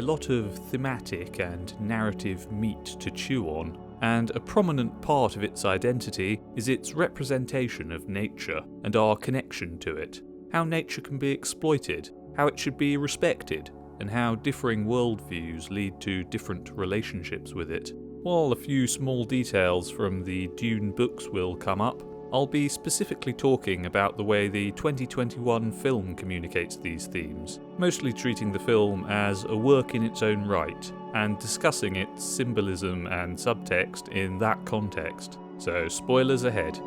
lot of thematic and narrative meat to chew on, and a prominent part of its identity is its representation of nature and our connection to it, how nature can be exploited, how it should be respected, and how differing worldviews lead to different relationships with it. While a few small details from the Dune books will come up, I'll be specifically talking about the way the 2021 film communicates these themes, mostly treating the film as a work in its own right, and discussing its symbolism and subtext in that context. So, spoilers ahead.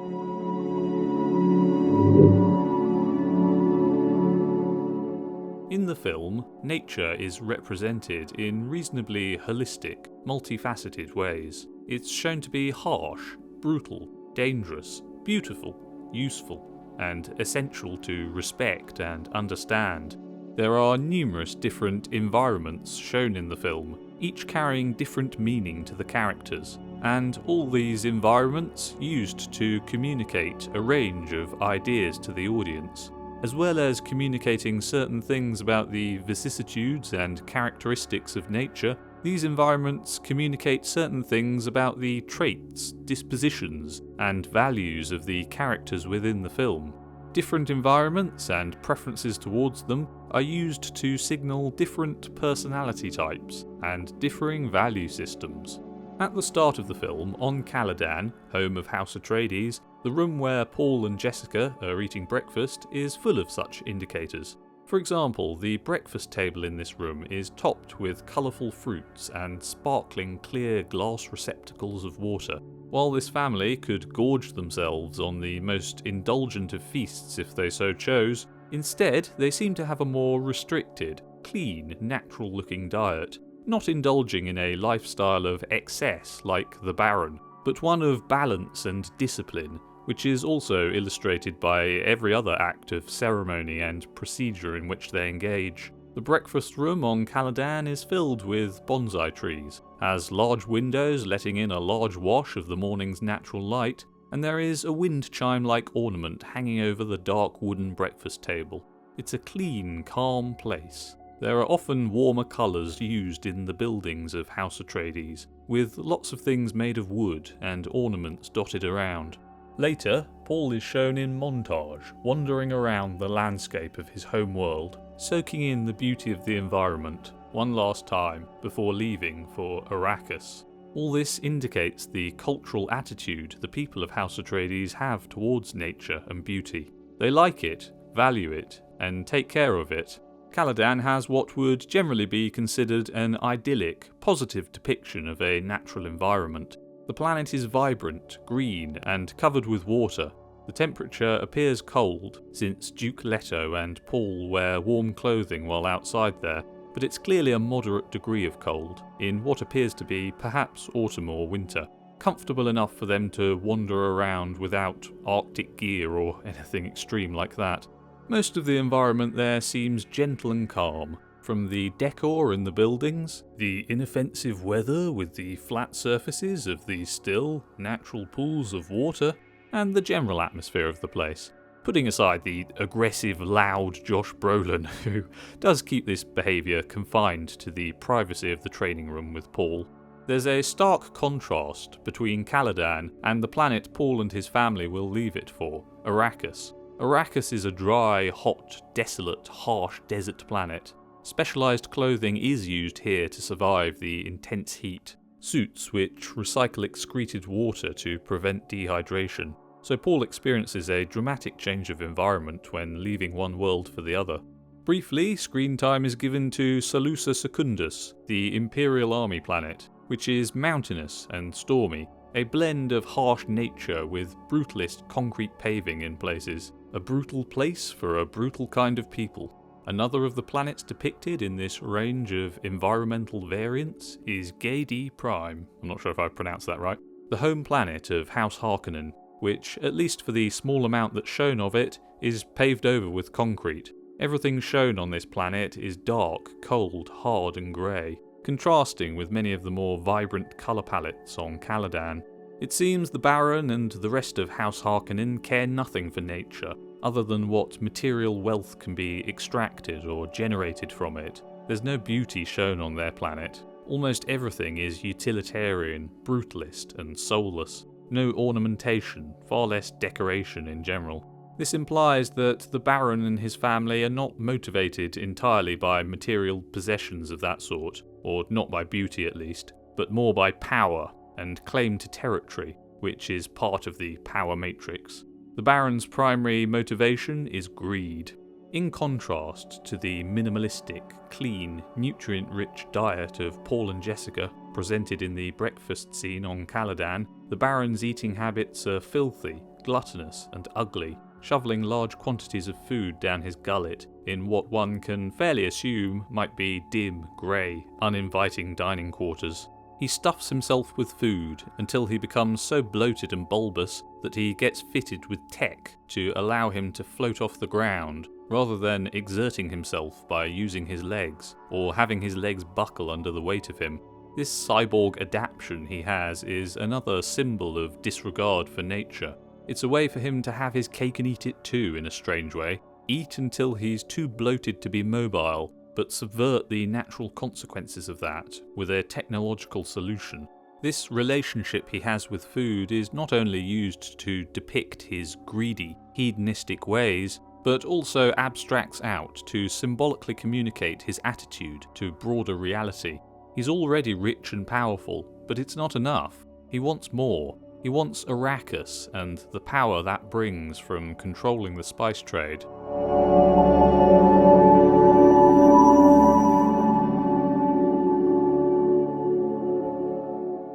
In the film, nature is represented in reasonably holistic, multifaceted ways. It's shown to be harsh, brutal, dangerous, beautiful, useful, and essential to respect and understand. There are numerous different environments shown in the film, each carrying different meaning to the characters, and all these environments used to communicate a range of ideas to the audience, as well as communicating certain things about the vicissitudes and characteristics of nature. These environments communicate certain things about the traits, dispositions, and values of the characters within the film. Different environments and preferences towards them are used to signal different personality types and differing value systems. At the start of the film, on Caladan, home of House Atreides, the room where Paul and Jessica are eating breakfast is full of such indicators. For example, the breakfast table in this room is topped with colourful fruits and sparkling clear glass receptacles of water. While this family could gorge themselves on the most indulgent of feasts if they so chose, instead they seem to have a more restricted, clean, natural-looking diet, not indulging in a lifestyle of excess like the Baron, but one of balance and discipline, which is also illustrated by every other act of ceremony and procedure in which they engage. The breakfast room on Caladan is filled with bonsai trees, has large windows letting in a large wash of the morning's natural light, and there is a wind chime-like ornament hanging over the dark wooden breakfast table. It's a clean, calm place. There are often warmer colours used in the buildings of House Atreides, with lots of things made of wood and ornaments dotted around. Later, Paul is shown in montage, wandering around the landscape of his home world, soaking in the beauty of the environment, one last time before leaving for Arrakis. All this indicates the cultural attitude the people of House Atreides have towards nature and beauty. They like it, value it, and take care of it. Caladan has what would generally be considered an idyllic, positive depiction of a natural environment. The planet is vibrant, green, and covered with water. The temperature appears cold, since Duke Leto and Paul wear warm clothing while outside there, but it's clearly a moderate degree of cold, in what appears to be perhaps autumn or winter, comfortable enough for them to wander around without Arctic gear or anything extreme like that. Most of the environment there seems gentle and calm, from the decor in the buildings, the inoffensive weather with the flat surfaces of the still, natural pools of water, and the general atmosphere of the place. Putting aside the aggressive, loud Josh Brolin, who does keep this behaviour confined to the privacy of the training room with Paul, there's a stark contrast between Caladan and the planet Paul and his family will leave it for, Arrakis. Arrakis is a dry, hot, desolate, harsh desert planet. Specialised clothing is used here to survive the intense heat, suits which recycle excreted water to prevent dehydration, so Paul experiences a dramatic change of environment when leaving one world for the other. Briefly, screen time is given to Salusa Secundus, the Imperial Army planet, which is mountainous and stormy, a blend of harsh nature with brutalist concrete paving in places, a brutal place for a brutal kind of people. Another of the planets depicted in this range of environmental variants is Gedi Prime, I'm not sure if I've pronounced that right, the home planet of House Harkonnen, which, at least for the small amount that's shown of it, is paved over with concrete. Everything shown on this planet is dark, cold, hard and grey, contrasting with many of the more vibrant colour palettes on Caladan. It seems the Baron and the rest of House Harkonnen care nothing for nature, other than what material wealth can be extracted or generated from it. There's no beauty shown on their planet. Almost everything is utilitarian, brutalist, and soulless. No ornamentation, far less decoration in general. This implies that the Baron and his family are not motivated entirely by material possessions of that sort, or not by beauty at least, but more by power and claim to territory, which is part of the power matrix. The Baron's primary motivation is greed. In contrast to the minimalistic, clean, nutrient-rich diet of Paul and Jessica presented in the breakfast scene on Caladan, the Baron's eating habits are filthy, gluttonous, and ugly, shoveling large quantities of food down his gullet in what one can fairly assume might be dim, grey, uninviting dining quarters. He stuffs himself with food until he becomes so bloated and bulbous that he gets fitted with tech to allow him to float off the ground, rather than exerting himself by using his legs, or having his legs buckle under the weight of him. This cyborg adaptation he has is another symbol of disregard for nature. It's a way for him to have his cake and eat it too, in a strange way. Eat until he's too bloated to be mobile, but subvert the natural consequences of that with a technological solution. This relationship he has with food is not only used to depict his greedy, hedonistic ways, but also abstracts out to symbolically communicate his attitude to broader reality. He's already rich and powerful, but it's not enough. He wants more. He wants Arrakis and the power that brings from controlling the spice trade.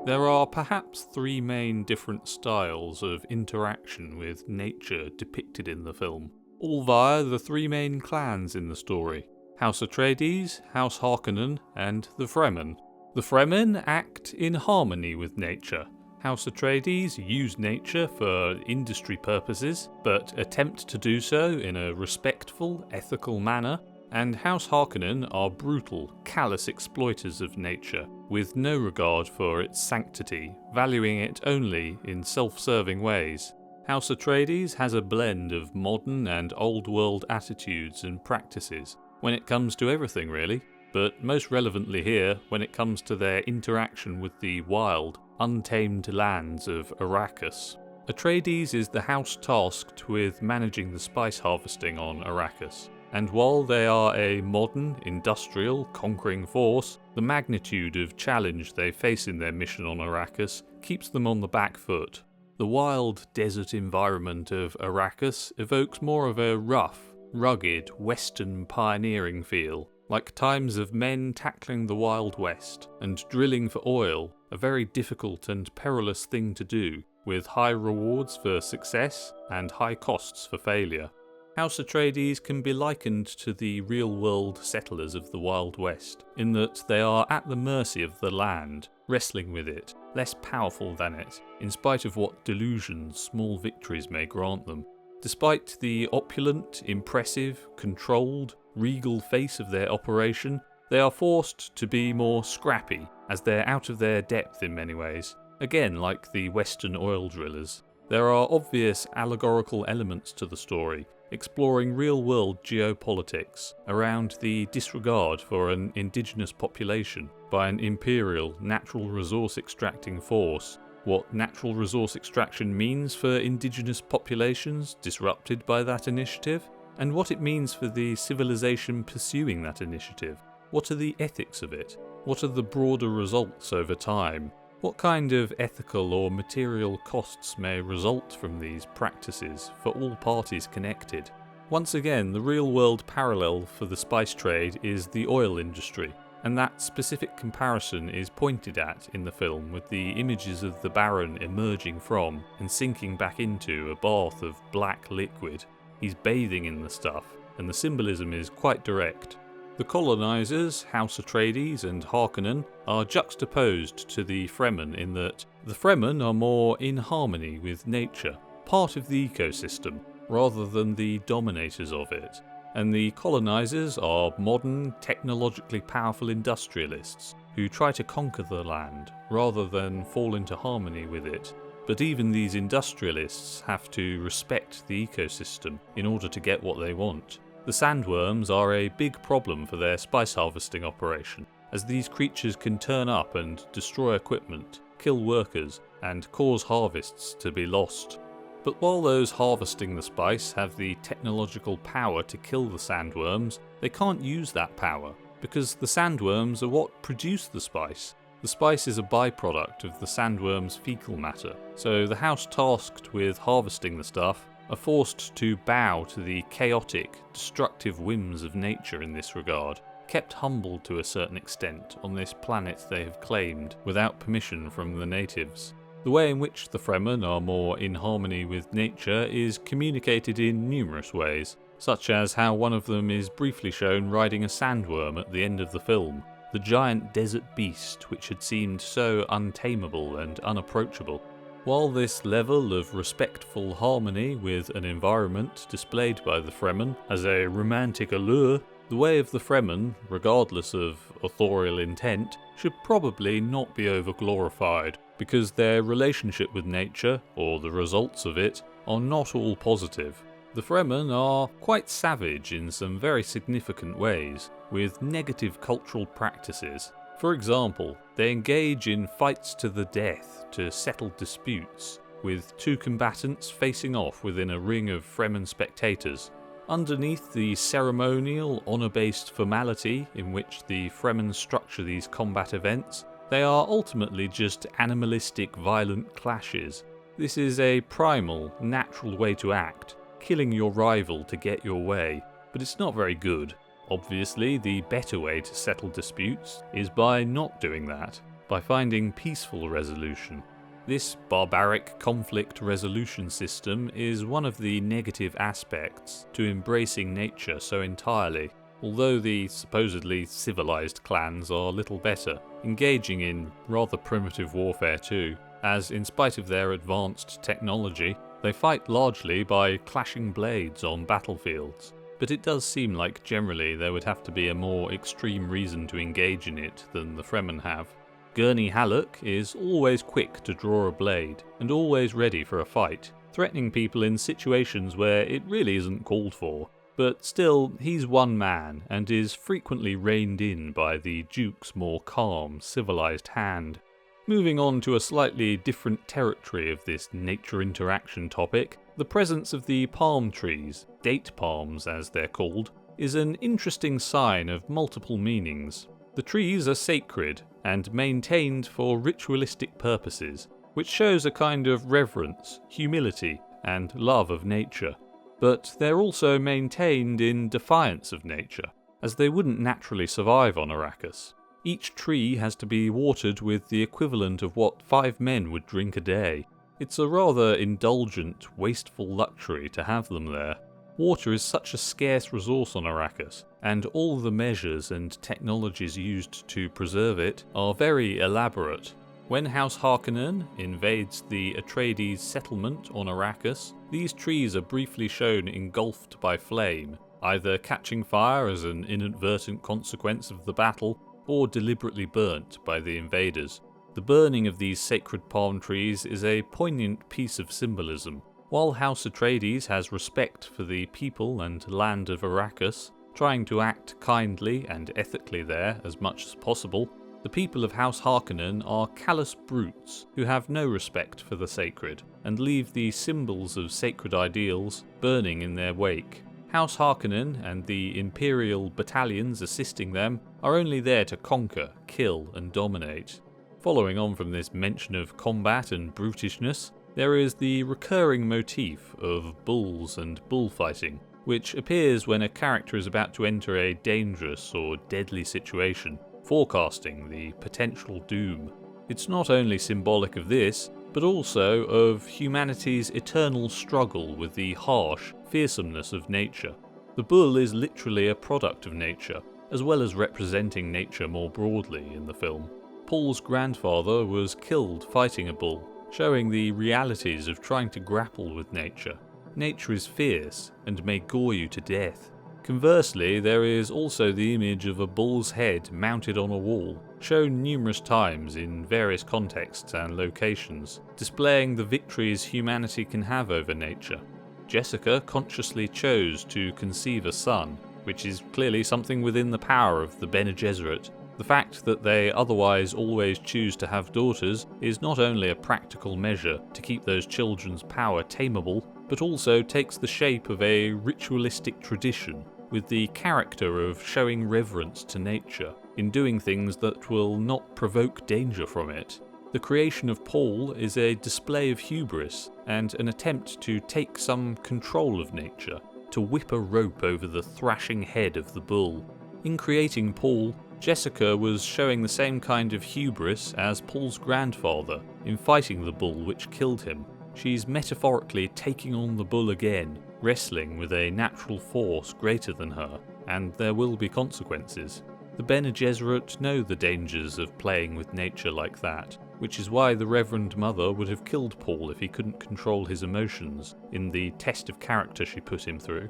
There are perhaps three main different styles of interaction with nature depicted in the film, all via the three main clans in the story: House Atreides, House Harkonnen, and the Fremen. The Fremen act in harmony with nature. House Atreides use nature for industry purposes, but attempt to do so in a respectful, ethical manner, and House Harkonnen are brutal, callous exploiters of nature, with no regard for its sanctity, valuing it only in self-serving ways. House Atreides has a blend of modern and old-world attitudes and practices, when it comes to everything really, but most relevantly here when it comes to their interaction with the wild, untamed lands of Arrakis. Atreides is the house tasked with managing the spice harvesting on Arrakis, and while they are a modern, industrial, conquering force, the magnitude of challenge they face in their mission on Arrakis keeps them on the back foot. The wild desert environment of Arrakis evokes more of a rough, rugged, western pioneering feel, like times of men tackling the Wild West and drilling for oil, a very difficult and perilous thing to do, with high rewards for success and high costs for failure. House Atreides can be likened to the real-world settlers of the Wild West, in that they are at the mercy of the land, wrestling with it, less powerful than it, in spite of what delusions small victories may grant them. Despite the opulent, impressive, controlled, regal face of their operation, they are forced to be more scrappy, as they're out of their depth in many ways, again like the Western oil drillers. There are obvious allegorical elements to the story, exploring real-world geopolitics around the disregard for an indigenous population by an imperial natural resource extracting force, what natural resource extraction means for indigenous populations disrupted by that initiative, and what it means for the civilization pursuing that initiative. What are the ethics of it? What are the broader results over time? What kind of ethical or material costs may result from these practices for all parties connected? Once again, the real-world parallel for the spice trade is the oil industry, and that specific comparison is pointed at in the film with the images of the Baron emerging from and sinking back into a bath of black liquid. He's bathing in the stuff, and the symbolism is quite direct. The colonizers, House Atreides and Harkonnen, are juxtaposed to the Fremen in that the Fremen are more in harmony with nature, part of the ecosystem, rather than the dominators of it, and the colonizers are modern, technologically powerful industrialists who try to conquer the land rather than fall into harmony with it. But even these industrialists have to respect the ecosystem in order to get what they want. The sandworms are a big problem for their spice harvesting operation, as these creatures can turn up and destroy equipment, kill workers, and cause harvests to be lost. But while those harvesting the spice have the technological power to kill the sandworms, they can't use that power, because the sandworms are what produce the spice. The spice is a byproduct of the sandworm's fecal matter, so the house tasked with harvesting the stuff are forced to bow to the chaotic, destructive whims of nature in this regard, kept humble to a certain extent on this planet they have claimed without permission from the natives. The way in which the Fremen are more in harmony with nature is communicated in numerous ways, such as how one of them is briefly shown riding a sandworm at the end of the film, the giant desert beast which had seemed so untamable and unapproachable. While this level of respectful harmony with an environment displayed by the Fremen has a romantic allure, the way of the Fremen, regardless of authorial intent, should probably not be over-glorified, because their relationship with nature, or the results of it, are not all positive. The Fremen are quite savage in some very significant ways, with negative cultural practices. For example, they engage in fights to the death to settle disputes, with two combatants facing off within a ring of Fremen spectators. Underneath the ceremonial, honour-based formality in which the Fremen structure these combat events, they are ultimately just animalistic, violent clashes. This is a primal, natural way to act, killing your rival to get your way, but it's not very good. Obviously, the better way to settle disputes is by not doing that, by finding peaceful resolution. This barbaric conflict resolution system is one of the negative aspects to embracing nature so entirely, although the supposedly civilized clans are little better, engaging in rather primitive warfare too, as in spite of their advanced technology, they fight largely by clashing blades on battlefields. But it does seem like generally there would have to be a more extreme reason to engage in it than the Fremen have. Gurney Halleck is always quick to draw a blade, and always ready for a fight, threatening people in situations where it really isn't called for. But still, he's one man, and is frequently reined in by the Duke's more calm, civilized hand. Moving on to a slightly different territory of this nature interaction topic, the presence of the palm trees, date palms as they're called, is an interesting sign of multiple meanings. The trees are sacred and maintained for ritualistic purposes, which shows a kind of reverence, humility, and love of nature. But they're also maintained in defiance of nature, as they wouldn't naturally survive on Arrakis. Each tree has to be watered with the equivalent of what 5 men would drink a day. It's a rather indulgent, wasteful luxury to have them there. Water is such a scarce resource on Arrakis, and all the measures and technologies used to preserve it are very elaborate. When House Harkonnen invades the Atreides settlement on Arrakis, these trees are briefly shown engulfed by flame, either catching fire as an inadvertent consequence of the battle, or deliberately burnt by the invaders. The burning of these sacred palm trees is a poignant piece of symbolism. While House Atreides has respect for the people and land of Arrakis, trying to act kindly and ethically there as much as possible, the people of House Harkonnen are callous brutes who have no respect for the sacred, and leave the symbols of sacred ideals burning in their wake. House Harkonnen and the Imperial battalions assisting them are only there to conquer, kill, and dominate. Following on from this mention of combat and brutishness, there is the recurring motif of bulls and bullfighting, which appears when a character is about to enter a dangerous or deadly situation, forecasting the potential doom. It's not only symbolic of this, but also of humanity's eternal struggle with the harsh fearsomeness of nature. The bull is literally a product of nature, as well as representing nature more broadly in the film. Paul's grandfather was killed fighting a bull, showing the realities of trying to grapple with nature. Nature is fierce and may gore you to death. Conversely, there is also the image of a bull's head mounted on a wall, shown numerous times in various contexts and locations, displaying the victories humanity can have over nature. Jessica consciously chose to conceive a son, which is clearly something within the power of the Bene Gesserit. The fact that they otherwise always choose to have daughters is not only a practical measure to keep those children's power tameable, but also takes the shape of a ritualistic tradition, with the character of showing reverence to nature, in doing things that will not provoke danger from it. The creation of Paul is a display of hubris and an attempt to take some control of nature, to whip a rope over the thrashing head of the bull. In creating Paul, Jessica was showing the same kind of hubris as Paul's grandfather in fighting the bull which killed him. She's metaphorically taking on the bull again, wrestling with a natural force greater than her, and there will be consequences. The Bene Gesserit know the dangers of playing with nature like that, which is why the Reverend Mother would have killed Paul if he couldn't control his emotions in the test of character she put him through.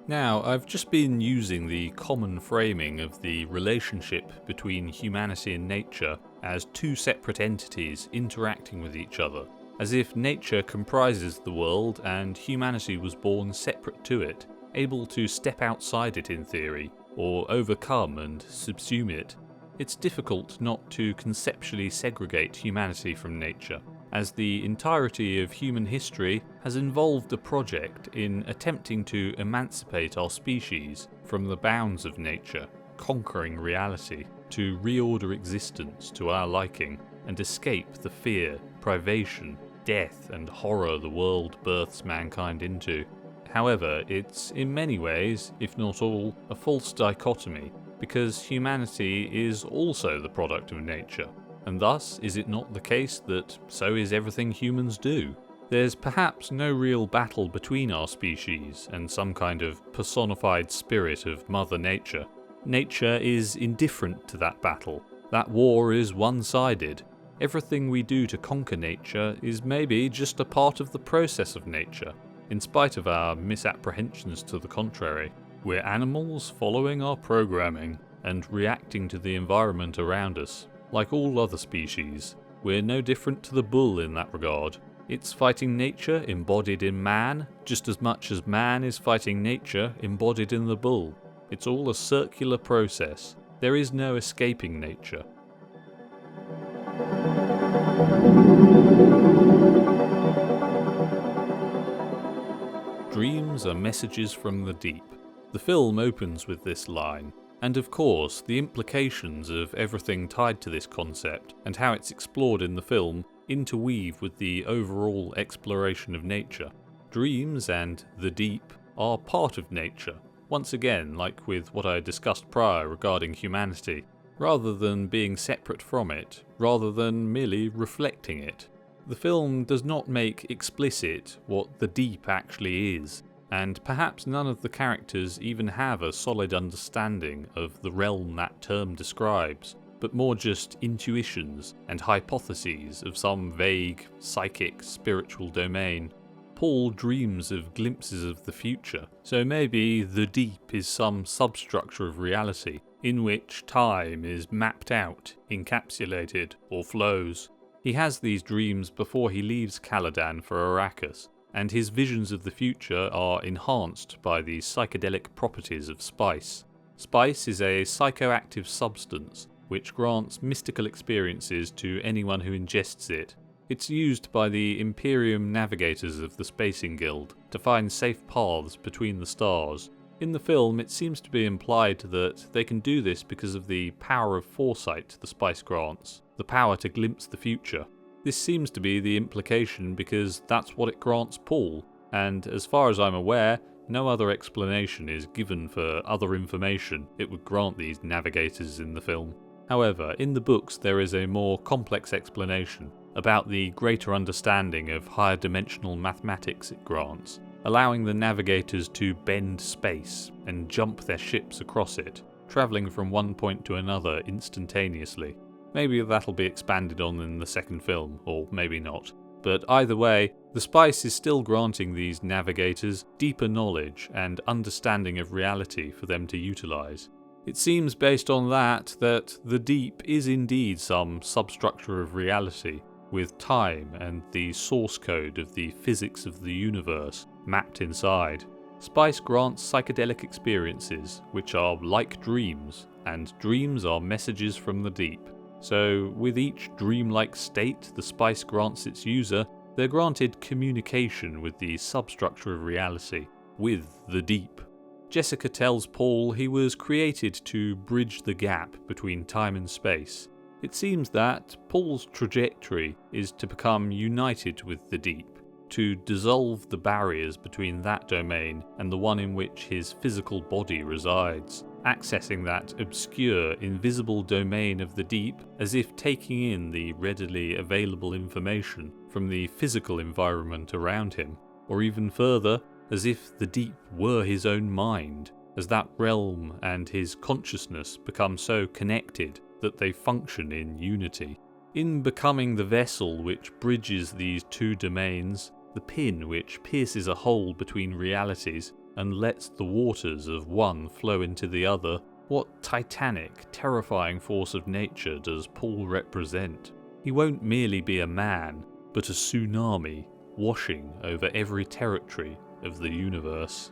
Now, I've just been using the common framing of the relationship between humanity and nature as two separate entities interacting with each other, as if nature comprises the world and humanity was born separate to it, able to step outside it in theory, or overcome and subsume it. It's difficult not to conceptually segregate humanity from nature, as the entirety of human history has involved a project in attempting to emancipate our species from the bounds of nature, conquering reality, to reorder existence to our liking, and escape the fear, privation, death and horror the world births mankind into. However, it's in many ways, if not all, a false dichotomy, because humanity is also the product of nature. And thus, is it not the case that so is everything humans do? There's perhaps no real battle between our species and some kind of personified spirit of Mother Nature. Nature is indifferent to that battle. That war is one-sided. Everything we do to conquer nature is maybe just a part of the process of nature, in spite of our misapprehensions to the contrary. We're animals following our programming and reacting to the environment around us. Like all other species, we're no different to the bull in that regard. It's fighting nature embodied in man, just as much as man is fighting nature embodied in the bull. It's all a circular process. There is no escaping nature. Dreams are messages from the deep. The film opens with this line. And of course, the implications of everything tied to this concept, and how it's explored in the film, interweave with the overall exploration of nature. Dreams and the deep are part of nature, once again like with what I discussed prior regarding humanity, rather than being separate from it, rather than merely reflecting it. The film does not make explicit what the deep actually is, and perhaps none of the characters even have a solid understanding of the realm that term describes, but more just intuitions and hypotheses of some vague, psychic, spiritual domain. Paul dreams of glimpses of the future, so maybe the deep is some substructure of reality, in which time is mapped out, encapsulated, or flows. He has these dreams before he leaves Caladan for Arrakis, and his visions of the future are enhanced by the psychedelic properties of spice. Spice is a psychoactive substance which grants mystical experiences to anyone who ingests it. It's used by the Imperium navigators of the Spacing Guild to find safe paths between the stars. In the film, it seems to be implied that they can do this because of the power of foresight the spice grants, the power to glimpse the future. This seems to be the implication because that's what it grants Paul, and as far as I'm aware, no other explanation is given for other information it would grant these navigators in the film. However, in the books there is a more complex explanation about the greater understanding of higher dimensional mathematics it grants, allowing the navigators to bend space and jump their ships across it, travelling from one point to another instantaneously. Maybe that'll be expanded on in the second film, or maybe not. But either way, the spice is still granting these navigators deeper knowledge and understanding of reality for them to utilise. It seems based on that the deep is indeed some substructure of reality, with time and the source code of the physics of the universe mapped inside. Spice grants psychedelic experiences, which are like dreams, and dreams are messages from the deep. So, with each dreamlike state the spice grants its user, they're granted communication with the substructure of reality, with the deep. Jessica tells Paul he was created to bridge the gap between time and space. It seems that Paul's trajectory is to become united with the deep, to dissolve the barriers between that domain and the one in which his physical body resides, accessing that obscure, invisible domain of the deep as if taking in the readily available information from the physical environment around him, or even further, as if the deep were his own mind, as that realm and his consciousness become so connected that they function in unity. In becoming the vessel which bridges these two domains, the pin which pierces a hole between realities and lets the waters of one flow into the other, what titanic, terrifying force of nature does Paul represent? He won't merely be a man, but a tsunami washing over every territory of the universe.